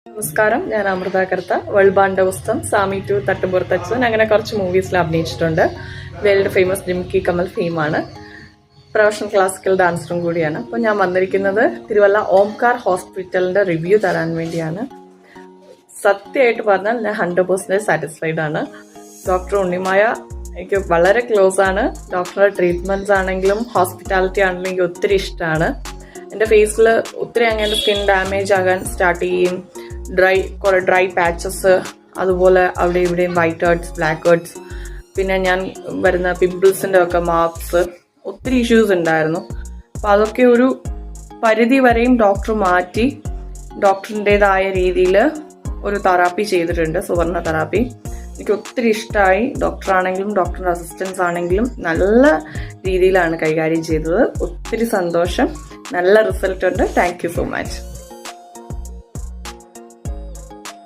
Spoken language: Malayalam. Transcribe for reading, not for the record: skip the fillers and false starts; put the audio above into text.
നമസ്കാരം, ഞാൻ അമൃത കർത്ത. വൾബാണ്ടവസ്ഥം, സാമി 2, തട്ടുപുറത്തച്ഛൻ, അങ്ങനെ കുറച്ച് മൂവീസിൽ അഭിനയിച്ചിട്ടുണ്ട്. വേൾഡ് ഫേമസ് ജിംകി കമൽ ഫെയിമാണ്. പ്രൊഫഷണൽ ക്ലാസിക്കൽ ഡാൻസറും കൂടിയാണ്. അപ്പോൾ ഞാൻ വന്നിരിക്കുന്നത് തിരുവല്ല ഓംകാർ ഹോസ്പിറ്റലിന്റെ റിവ്യൂ തരാൻ വേണ്ടിയാണ്. സത്യമായിട്ട് പറഞ്ഞാൽ ഞാൻ 100% സാറ്റിസ്ഫൈഡ് ആണ്. ഡോക്ടർ ഉണ്ണിമായ എനിക്ക് വളരെ ക്ലോസ് ആണ്. ഡോക്ടറുടെ ട്രീറ്റ്മെന്റ്സ് ആണെങ്കിലും ഹോസ്പിറ്റാലിറ്റി ആണെങ്കിലും എനിക്ക് ഒത്തിരി ഇഷ്ടമാണ്. എൻ്റെ ഫേസിൽ ഒത്തിരി അങ്ങനെ സ്കിൻ ഡാമേജ് ആകാൻ സ്റ്റാർട്ട് ചെയ്യും. കുറെ ഡ്രൈ പാച്ചസ്, അതുപോലെ അവിടെ ഇവിടെയും വൈറ്റ് ഹേർട്സ്, ബ്ലാക്ക് ഹേർട്സ്, പിന്നെ ഞാൻ വരുന്ന പിമ്പിൾസിന്റെ ഒക്കെ മാർക്സ്, ഒത്തിരി ഇഷ്യൂസ് ഉണ്ടായിരുന്നു. അപ്പം അതൊക്കെ ഒരു പരിധി വരെയും ഡോക്ടർ മാറ്റി ഡോക്ടറിൻ്റെതായ രീതിയിൽ ഒരു തെറാപ്പി ചെയ്തിട്ടുണ്ട്, സുവർണ തെറാപ്പി. എനിക്ക് ഒത്തിരി ഇഷ്ടമായി. ഡോക്ടറാണെങ്കിലും ഡോക്ടറിന്റെ അസിസ്റ്റൻസ് ആണെങ്കിലും നല്ല രീതിയിലാണ് കൈകാര്യം ചെയ്തത്. ഒത്തിരി സന്തോഷം. നല്ല റിസൾട്ട് ഉണ്ട്. Thank you so much.